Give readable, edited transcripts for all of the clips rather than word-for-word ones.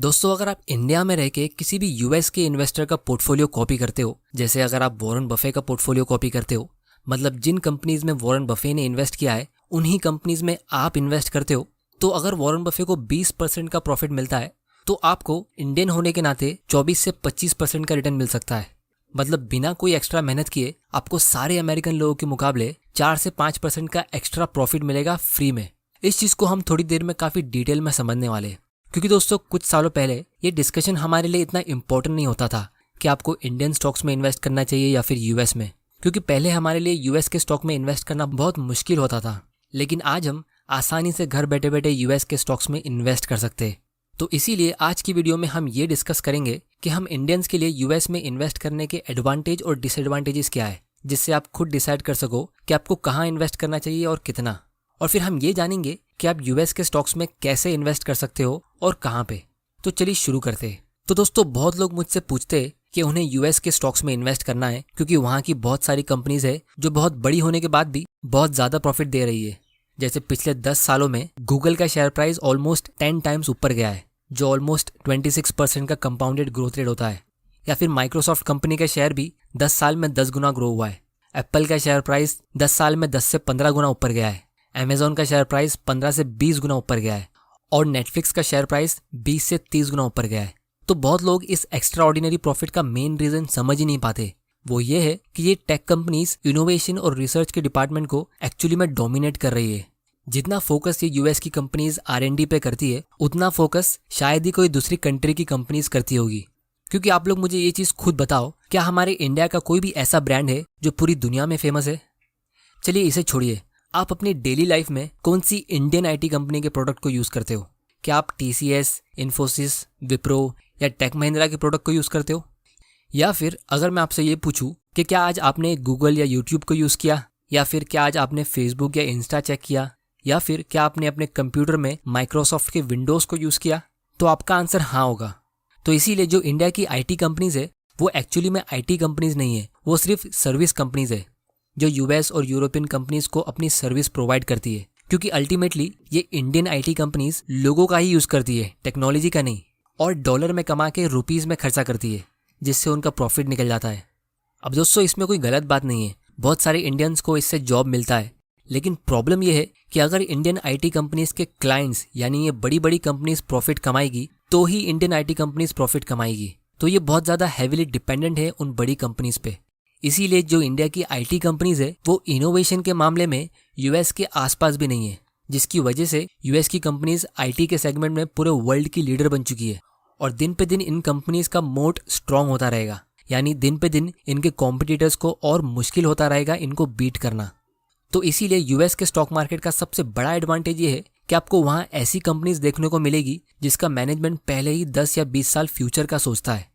दोस्तों, अगर आप इंडिया में रह के किसी भी यूएस के इन्वेस्टर का पोर्टफोलियो कॉपी करते हो, जैसे अगर आप वॉरेन बफे का पोर्टफोलियो कॉपी करते हो, मतलब जिन कंपनीज में वॉरेन बफे ने इन्वेस्ट किया है उन्हीं कंपनीज में आप इन्वेस्ट करते हो, तो अगर वॉरेन बफे को 20% का प्रॉफिट मिलता है तो आपको इंडियन होने के नाते 24 से 25% का रिटर्न मिल सकता है। मतलब बिना कोई एक्स्ट्रा मेहनत किए आपको सारे अमेरिकन लोगों के मुकाबले 4 से 5% का एक्स्ट्रा प्रॉफिट मिलेगा फ्री में। इस चीज़ को हम थोड़ी देर में काफ़ी डिटेल में समझने वाले हैं, क्योंकि दोस्तों कुछ सालों पहले ये डिस्कशन हमारे लिए इतना इम्पोर्टेंट नहीं होता था कि आपको इंडियन स्टॉक्स में इन्वेस्ट करना चाहिए या फिर यूएस में, क्योंकि पहले हमारे लिए यूएस के स्टॉक में इन्वेस्ट करना बहुत मुश्किल होता था। लेकिन आज हम आसानी से घर बैठे बैठे यूएस के स्टॉक्स में इन्वेस्ट कर सकते हैं। तो इसीलिए आज की वीडियो में हम ये डिस्कस करेंगे कि हम इंडियंस के लिए यूएस में इन्वेस्ट करने के एडवांटेज और डिसएडवांटेजेस क्या है, जिससे आप खुद डिसाइड कर सको कि आपको कहाँ इन्वेस्ट करना चाहिए और कितना। और फिर हम ये जानेंगे कि आप यूएस के स्टॉक्स में कैसे इन्वेस्ट कर सकते हो और कहाँ पे। तो चलिए शुरू करते हैं। तो दोस्तों, बहुत लोग मुझसे पूछते हैं कि उन्हें यूएस के स्टॉक्स में इन्वेस्ट करना है क्योंकि वहाँ की बहुत सारी कंपनीज है जो बहुत बड़ी होने के बाद भी बहुत ज़्यादा प्रॉफिट दे रही है। जैसे पिछले 10 सालों में गूगल का शेयर प्राइस ऑलमोस्ट 10 टाइम्स ऊपर गया है, जो ऑलमोस्ट 26% का कंपाउंडेड ग्रोथ रेट होता है। या फिर माइक्रोसॉफ्ट कंपनी का शेयर भी 10 साल में 10 गुना ग्रो हुआ है। एप्पल का शेयर प्राइस 10 साल में 10 से 15 गुना ऊपर गया है। अमेजॉन का शेयर प्राइस 15 से 20 गुना ऊपर गया है और नेटफ्लिक्स का शेयर प्राइस 20 से 30 गुना ऊपर गया है। तो बहुत लोग इस एक्स्ट्रा ऑर्डिनरी प्रॉफिट का मेन रीजन समझ ही नहीं पाते। वो ये है कि ये टेक कंपनीज इनोवेशन और रिसर्च के डिपार्टमेंट को एक्चुअली में डोमिनेट कर रही है। जितना फोकस ये यूएस की कंपनीज R&D पे करती है, उतना फोकस शायद ही कोई दूसरी कंट्री की कंपनीज करती होगी। क्योंकि आप लोग मुझे ये चीज़ खुद बताओ, क्या हमारे इंडिया का कोई भी ऐसा ब्रांड है जो पूरी दुनिया में फेमस है? चलिए इसे छोड़िए, आप अपनी डेली लाइफ में कौन सी इंडियन आईटी कंपनी के प्रोडक्ट को यूज़ करते हो? क्या आप TCS, इन्फोसिस, विप्रो या टेक महिंद्रा के प्रोडक्ट को यूज़ करते हो? या फिर अगर मैं आपसे ये पूछूं कि क्या आज आपने गूगल या यूट्यूब को यूज़ किया, या फिर क्या आज आपने फेसबुक या इंस्टा चेक किया, या फिर क्या आपने अपने कंप्यूटर में माइक्रोसॉफ्ट के विंडोज़ को यूज़ किया? तो आपका आंसर हाँ होगा। तो इसीलिए जो इंडिया की आईटी कंपनीज है वो एक्चुअली में आईटी कंपनीज नहीं है, वो सिर्फ सर्विस कंपनीज है जो यूएस और यूरोपियन कंपनीज को अपनी सर्विस प्रोवाइड करती है। क्योंकि अल्टीमेटली ये इंडियन आईटी कंपनीज लोगों का ही यूज़ करती है, टेक्नोलॉजी का नहीं, और डॉलर में कमा के रुपीज़ में खर्चा करती है, जिससे उनका प्रॉफिट निकल जाता है। अब दोस्तों, इसमें कोई गलत बात नहीं है, बहुत सारे इंडियंस को इससे जॉब मिलता है। लेकिन प्रॉब्लम यह है कि अगर इंडियन आईटी कंपनीज के क्लाइंट्स यानी ये बड़ी बड़ी कंपनीज प्रॉफिट कमाएगी तो ही इंडियन आईटी कंपनीज प्रॉफिट कमाएगी। तो ये बहुत ज़्यादा हैवीली डिपेंडेंट है उन बड़ी कंपनीज पे। इसीलिए जो इंडिया की आईटी कंपनीज है वो इनोवेशन के मामले में यूएस के आसपास भी नहीं है, जिसकी वजह से यूएस की कंपनीज आईटी के सेगमेंट में पूरे वर्ल्ड की लीडर बन चुकी है। और दिन पे दिन इन कंपनीज का मोट स्ट्रांग होता रहेगा, यानी दिन पे दिन इनके कॉम्पिटिटर्स को और मुश्किल होता रहेगा इनको बीट करना। तो इसीलिए यूएस के स्टॉक मार्केट का सबसे बड़ा एडवांटेज ये है कि आपको वहाँ ऐसी कंपनीज देखने को मिलेगी जिसका मैनेजमेंट पहले ही 10 या 20 साल फ्यूचर का सोचता है।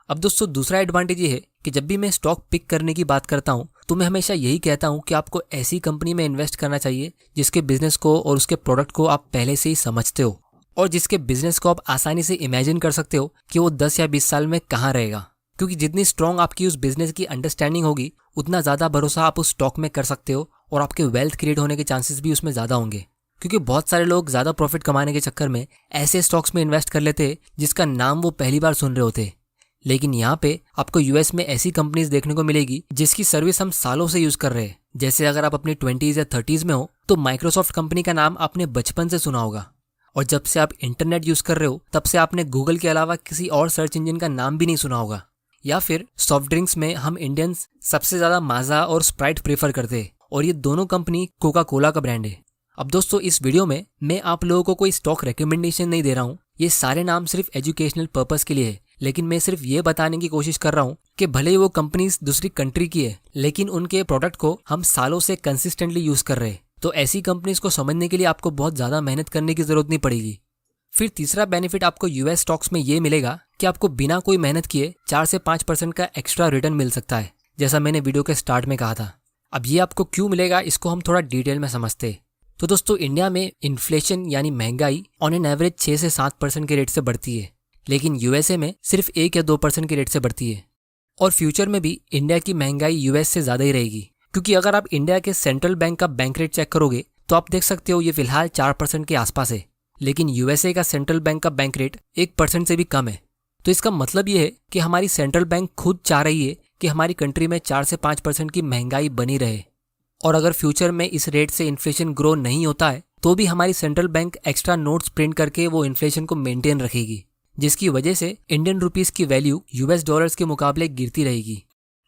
अब दोस्तों, दूसरा एडवांटेज ये है कि जब भी मैं स्टॉक पिक करने की बात करता हूँ तो मैं हमेशा यही कहता हूँ कि आपको ऐसी कंपनी में इन्वेस्ट करना चाहिए जिसके बिजनेस को और उसके प्रोडक्ट को आप पहले से ही समझते हो, और जिसके बिजनेस को आप आसानी से इमेजिन कर सकते हो कि वो 10 या 20 साल में कहाँ रहेगा। क्योंकि जितनी स्ट्रॉन्ग आपकी उस बिजनेस की अंडरस्टैंडिंग होगी, उतना ज़्यादा भरोसा आप उस स्टॉक में कर सकते हो और आपके वेल्थ क्रिएट होने के चांसेस भी उसमें ज़्यादा होंगे। क्योंकि बहुत सारे लोग ज़्यादा प्रॉफिट कमाने के चक्कर में ऐसे स्टॉक्स में इन्वेस्ट कर लेते जिसका नाम वो पहली बार सुन रहे होते। लेकिन यहाँ पे आपको यूएस में ऐसी कंपनीज देखने को मिलेगी जिसकी सर्विस हम सालों से यूज़ कर रहे हैं। जैसे अगर आप अपनी 20s या 30s में हो तो माइक्रोसॉफ्ट कंपनी का नाम आपने बचपन से सुना होगा, और जब से आप इंटरनेट यूज़ कर रहे हो तब से आपने गूगल के अलावा किसी और सर्च इंजन का नाम भी नहीं सुना होगा। या फिर सॉफ्ट ड्रिंक्स में हम इंडियंस सबसे ज़्यादा माजा और स्प्राइट प्रेफर करते हैं, और ये दोनों कंपनी कोका कोला का ब्रांड है। अब दोस्तों, इस वीडियो में मैं आप लोगों को कोई स्टॉक रिकमेंडेशन नहीं दे रहा हूँ, ये सारे नाम सिर्फ एजुकेशनल पर्पस के लिए है। लेकिन मैं सिर्फ ये बताने की कोशिश कर रहा हूँ कि भले ही वो कंपनीज दूसरी कंट्री की है, लेकिन उनके प्रोडक्ट को हम सालों से कंसिस्टेंटली यूज़ कर रहे हैं। तो ऐसी कंपनीज को समझने के लिए आपको बहुत ज़्यादा मेहनत करने की ज़रूरत नहीं पड़ेगी। फिर तीसरा बेनिफिट आपको यूएस स्टॉक्स में ये मिलेगा कि आपको बिना कोई मेहनत किए 4 से 5% का एक्स्ट्रा रिटर्न मिल सकता है, जैसा मैंने वीडियो के स्टार्ट में कहा था। अब ये आपको क्यों मिलेगा, इसको हम थोड़ा डिटेल में समझते हैं। तो दोस्तों, इंडिया में इन्फ्लेशन यानी महंगाई ऑन एन एवरेज 6 से 7% के रेट से बढ़ती है, लेकिन यूएसए में सिर्फ 1 या 2% के रेट से बढ़ती है। और फ्यूचर में भी इंडिया की महंगाई यूएस से ज़्यादा ही रहेगी, क्योंकि अगर आप इंडिया के सेंट्रल बैंक का बैंक रेट चेक करोगे तो आप देख सकते हो ये फिलहाल 4% के आसपास है। लेकिन यूएसए का सेंट्रल बैंक का बैंक रेट 1% से भी कम है। तो इसका मतलब ये है कि हमारी सेंट्रल बैंक खुद चाह रही है कि हमारी कंट्री में 4 से 5% की महंगाई बनी रहे, और अगर फ्यूचर में इस रेट से इन्फ्लेशन ग्रो नहीं होता है तो भी हमारी central bank extra notes print करके वो इन्फ्लेशन को मेंटेन रखेगी, जिसकी वजह से इंडियन रुपीस की वैल्यू यूएस डॉलर्स के मुकाबले गिरती रहेगी।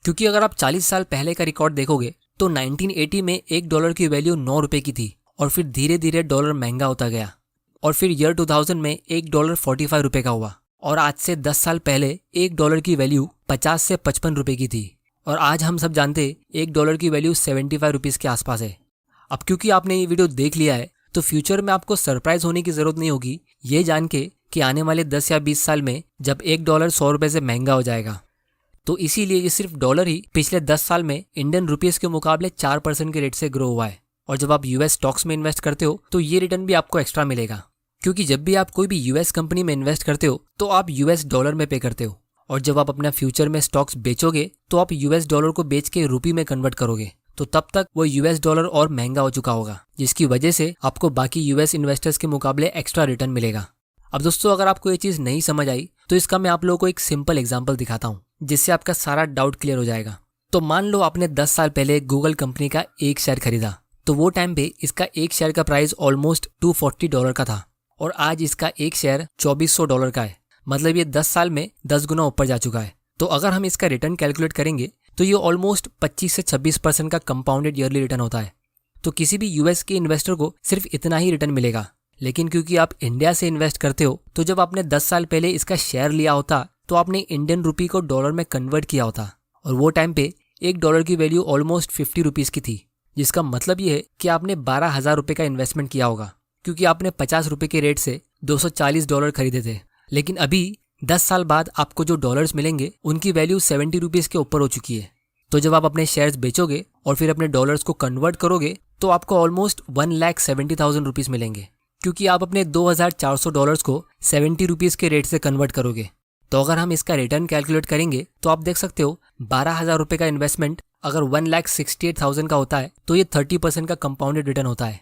क्योंकि अगर आप 40 साल पहले का रिकॉर्ड देखोगे तो 1980 में $1 की वैल्यू 9 रुपए की थी, और फिर धीरे धीरे डॉलर महंगा होता गया, और फिर ईयर 2000 में $1 45 रुपए का हुआ, और आज से 10 साल पहले $1 की वैल्यू 50 से 55 रुपए की थी, और आज हम सब जानते $1 की वैल्यू 75 रुपीज़ के आसपास है। अब क्योंकि आपने ये वीडियो देख लिया है तो फ्यूचर में आपको सरप्राइज होने की जरूरत नहीं होगी ये जान के कि आने वाले 10 या 20 साल में जब $1 100 रुपए से महंगा हो जाएगा। तो इसीलिए ये सिर्फ डॉलर ही पिछले 10 साल में इंडियन रुपीस के मुकाबले 4% के रेट से ग्रो हुआ है। और जब आप यूएस स्टॉक्स में इन्वेस्ट करते हो तो ये रिटर्न भी आपको एक्स्ट्रा मिलेगा, क्योंकि जब भी आप कोई भी यूएस कंपनी में इन्वेस्ट करते हो तो आप यूएस डॉलर में पे करते हो, और जब आप अपना फ्यूचर में स्टॉक्स बेचोगे तो आप यूएस डॉलर को बेच के रुपये में कन्वर्ट करोगे, तो तब तक वो यूएस डॉलर और महंगा हो चुका होगा, जिसकी वजह से आपको बाकी यूएस इन्वेस्टर्स के मुकाबले एक्स्ट्रा रिटर्न मिलेगा। अब दोस्तों, अगर आपको ये चीज़ नहीं समझ आई तो इसका मैं आप लोगों को एक सिंपल एग्जाम्पल दिखाता हूँ जिससे आपका सारा डाउट क्लियर हो जाएगा। तो मान लो आपने 10 साल पहले गूगल कंपनी का एक शेयर खरीदा, तो वो टाइम पे इसका एक शेयर का प्राइस ऑलमोस्ट $240 का था, और आज इसका एक शेयर $2400 का है। मतलब ये 10 साल में 10 गुना ऊपर जा चुका है। तो अगर हम इसका रिटर्न कैलकुलेट करेंगे तो ये ऑलमोस्ट 25 से 26% का कंपाउंडेड ईयरली रिटर्न होता है। तो किसी भी यूएस के इन्वेस्टर को सिर्फ इतना ही रिटर्न मिलेगा, लेकिन क्योंकि आप इंडिया से इन्वेस्ट करते हो तो जब आपने 10 साल पहले इसका शेयर लिया होता तो आपने इंडियन रुपी को डॉलर में कन्वर्ट किया होता, और वो टाइम पे $1 की वैल्यू ऑलमोस्ट 50 रुपीज़ की थी, जिसका मतलब ये है कि आपने 12,000 रुपये का इन्वेस्टमेंट किया होगा, क्योंकि आपने 50 रुपये के रेट से $240 खरीदे थे। लेकिन अभी 10 साल बाद आपको जो डॉलर्स मिलेंगे उनकी वैल्यू 70 रुपीज़ के ऊपर हो चुकी है। तो जब आप अपने शेयर्स बेचोगे और फिर अपने डॉलर्स को कन्वर्ट करोगे तो आपको ऑलमोस्ट 1,70,000 रुपीज़ मिलेंगे, क्योंकि आप अपने $2,400 को 70 रुपीज़ के रेट से कन्वर्ट करोगे। तो अगर हम इसका रिटर्न कैलकुलेट करेंगे तो आप देख सकते हो 12,000 रुपये का इन्वेस्टमेंट अगर 1,68,000 का होता है तो ये 30% का कंपाउंडेड रिटर्न होता है।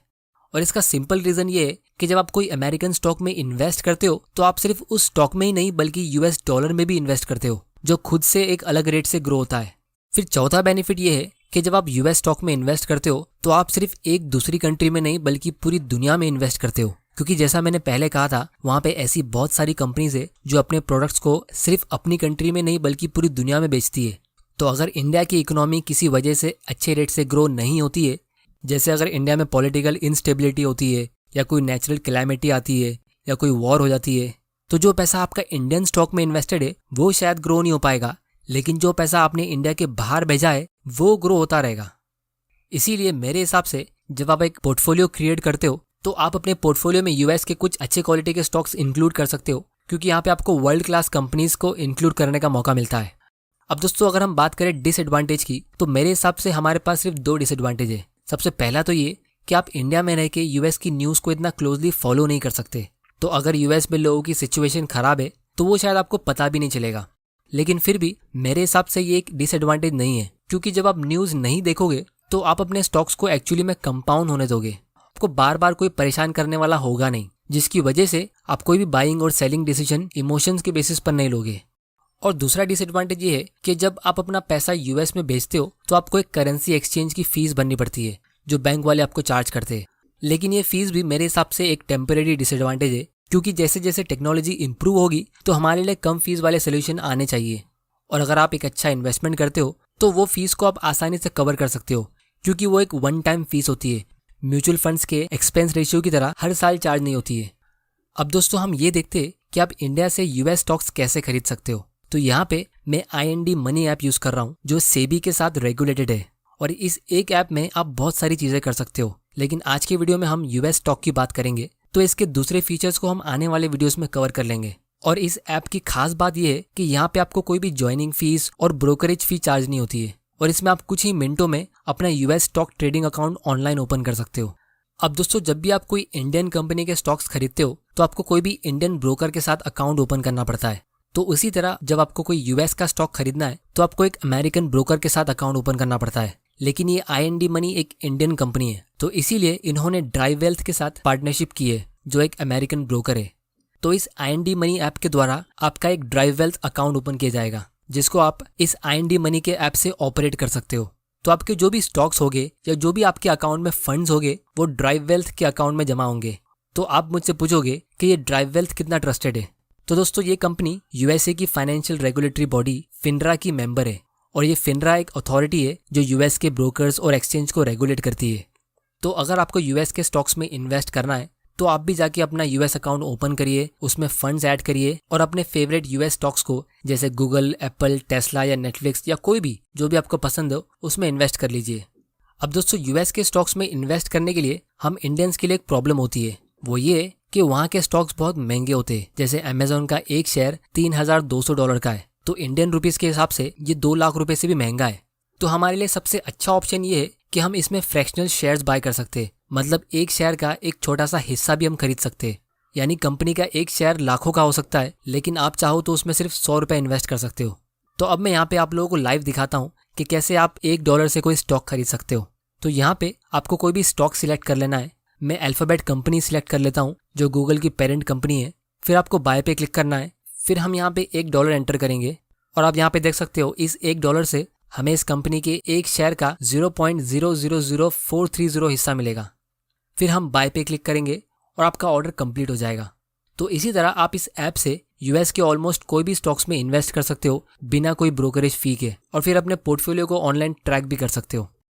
और इसका सिंपल रीज़न ये है कि जब आप कोई अमेरिकन स्टॉक में इन्वेस्ट करते हो तो आप सिर्फ उस स्टॉक में ही नहीं बल्कि यूएस डॉलर में भी इन्वेस्ट करते हो, जो खुद से एक अलग रेट से ग्रो होता है। फिर चौथा बेनिफिट ये है कि जब आप यूएस स्टॉक में इन्वेस्ट करते हो तो आप सिर्फ एक दूसरी कंट्री में नहीं बल्कि पूरी दुनिया में इन्वेस्ट करते हो, क्योंकि जैसा मैंने पहले कहा था वहाँ पे ऐसी बहुत सारी कंपनीज है जो अपने प्रोडक्ट्स को सिर्फ अपनी कंट्री में नहीं बल्कि पूरी दुनिया में बेचती है। तो अगर इंडिया की इकोनॉमी किसी वजह से अच्छे रेट से ग्रो नहीं होती है, जैसे अगर इंडिया में पॉलिटिकल इंस्टेबिलिटी होती है या कोई नेचुरल कैलामिटी आती है या कोई वॉर हो जाती है, तो जो पैसा आपका इंडियन स्टॉक में इन्वेस्टेड है वो शायद ग्रो नहीं हो पाएगा, लेकिन जो पैसा आपने इंडिया के बाहर भेजा है वो ग्रो होता रहेगा। इसीलिए मेरे हिसाब से जब आप एक पोर्टफोलियो क्रिएट करते हो तो आप अपने पोर्टफोलियो में यूएस के कुछ अच्छे क्वालिटी के स्टॉक्स इंक्लूड कर सकते हो, क्योंकि यहाँ पे आपको वर्ल्ड क्लास कंपनीज को इंक्लूड करने का मौका मिलता है। अब दोस्तों, अगर हम बात करें डिसएडवांटेज की तो मेरे हिसाब से हमारे पास सिर्फ 2 डिसएडवांटेज है। सबसे पहला तो ये कि आप इंडिया में रह के यूएस की न्यूज़ को इतना क्लोजली फॉलो नहीं कर सकते, तो अगर यूएस में लोगों की सिचुएशन खराब है तो वो शायद आपको पता भी नहीं चलेगा। लेकिन फिर भी मेरे हिसाब से ये एक डिसएडवांटेज नहीं है, क्योंकि जब आप न्यूज़ नहीं देखोगे तो आप अपने स्टॉक्स को एक्चुअली में कंपाउंड होने दोगे, आपको बार बार कोई परेशान करने वाला होगा नहीं, जिसकी वजह से आप कोई भी बाइंग और सेलिंग डिसीजन इमोशंस के बेसिस पर नहीं लोगे। और दूसरा डिसएडवांटेज ये है कि जब आप अपना पैसा यूएस में बेचते हो तो आपको एक करेंसी एक्सचेंज की फीस भरनी पड़ती है जो बैंक वाले आपको चार्ज करते हैं। लेकिन ये फीस भी मेरे हिसाब से एक टेम्परेरी डिसएडवांटेज है, क्योंकि जैसे जैसे टेक्नोलॉजी इंप्रूव होगी तो हमारे लिए कम फीस वाले सोल्यूशन आने चाहिए। और अगर आप एक अच्छा इन्वेस्टमेंट करते हो तो वो फीस को आप आसानी से कवर कर सकते हो, क्योंकि वो एक वन टाइम फीस होती है, म्यूचुअल फंड्स के एक्सपेंस रेशियो की तरह हर साल चार्ज नहीं होती है। अब दोस्तों, हम ये देखते हैं कि आप इंडिया से यूएस स्टॉक्स कैसे खरीद सकते हो। तो यहाँ पे मैं IND मनी ऐप यूज़ कर रहा हूँ जो सेबी के साथ रेगुलेटेड है, और इस एक ऐप में आप बहुत सारी चीज़ें कर सकते हो। लेकिन आज के वीडियो में हम यूएस स्टॉक की बात करेंगे, तो इसके दूसरे फीचर्स को हम आने वाले वीडियोस में कवर कर लेंगे। और इस ऐप की खास बात यह है कि यहाँ पे आपको कोई भी ज्वाइनिंग फीस और ब्रोकरेज फी चार्ज नहीं होती है, और इसमें आप कुछ ही मिनटों में अपना US stock trading account online open कर सकते हो। अब दोस्तों, जब भी आप कोई इंडियन कंपनी के स्टॉक्स खरीदते हो तो आपको कोई भी इंडियन ब्रोकर के साथ अकाउंट ओपन करना पड़ता है। तो उसी तरह जब आपको कोई यूएस का स्टॉक खरीदना है तो आपको एक अमेरिकन ब्रोकर के साथ अकाउंट ओपन करना पड़ता है। लेकिन ये IND मनी एक इंडियन कंपनी है, तो इसीलिए इन्होंने ड्राई वेल्थ के साथ पार्टनरशिप की है, जो एक अमेरिकन ब्रोकर है। तो इस IND मनी ऐप के द्वारा आपका एक ड्राइव वेल्थ अकाउंट ओपन किया जाएगा, जिसको आप इस IND मनी के ऐप से ऑपरेट कर सकते हो। तो आपके जो भी स्टॉक्स होंगे या जो भी आपके अकाउंट में फंड्स होंगे वो ड्राइव वेल्थ के अकाउंट में जमा होंगे। तो आप मुझसे पूछोगे कि ये ड्राइव वेल्थ कितना ट्रस्टेड है। तो दोस्तों, ये कंपनी USA की फाइनेंशियल रेगुलेटरी बॉडी FINRA की मेंबर है, और ये FINRA एक अथॉरिटी है जो US के ब्रोकर्स और एक्सचेंज को रेगुलेट करती है। तो अगर आपको US के स्टॉक्स में इन्वेस्ट करना है तो आप भी जाके अपना US अकाउंट ओपन करिए, उसमें फंड्स ऐड करिए और अपने फेवरेट US स्टॉक्स को, जैसे गूगल, एप्पल, टेस्ला या नेटफ्लिक्स या कोई भी जो भी आपको पसंद हो, उसमें इन्वेस्ट कर लीजिए। अब दोस्तों, US के स्टॉक्स में इन्वेस्ट करने के लिए हम इंडियंस के लिए एक प्रॉब्लम होती है, वो ये कि वहाँ के स्टॉक्स बहुत महंगे होते हैं। जैसे अमेजोन का एक शेयर $3,200 का है, तो इंडियन रुपीस के हिसाब से ये 2 लाख रुपए से भी महंगा है। तो हमारे लिए सबसे अच्छा ऑप्शन ये है कि हम इसमें फ्रैक्शनल शेयर्स बाय कर सकते हैं, मतलब एक शेयर का एक छोटा सा हिस्सा भी हम खरीद सकते हैं। यानी कंपनी का एक शेयर लाखों का हो सकता है, लेकिन आप चाहो तो उसमें सिर्फ $100 इन्वेस्ट कर सकते हो। तो अब मैं यहाँ पे आप लोगों को लाइव दिखाता हूँ कि कैसे आप $1 से कोई स्टॉक खरीद सकते हो। तो यहाँ पे आपको कोई भी स्टॉक सिलेक्ट कर लेना है। मैं अल्फाबेट कंपनी सिलेक्ट कर लेता हूँ, जो गूगल की पेरेंट कंपनी है। फिर आपको बाय पे क्लिक करना है। फिर हम यहाँ पे $1 एंटर करेंगे, और आप यहाँ पे देख सकते हो इस $1 से हमें इस कंपनी के एक शेयर का 0.000430 हिस्सा मिलेगा। फिर हम बाय पे क्लिक करेंगे और आपका ऑर्डर कंप्लीट हो जाएगा। तो इसी तरह आप इस ऐप से US के ऑलमोस्ट कोई भी स्टॉक्स में इन्वेस्ट कर सकते हो बिना कोई ब्रोकरेज फी के, और फिर अपने पोर्टफोलियो को ऑनलाइन ट्रैक भी कर सकते हो।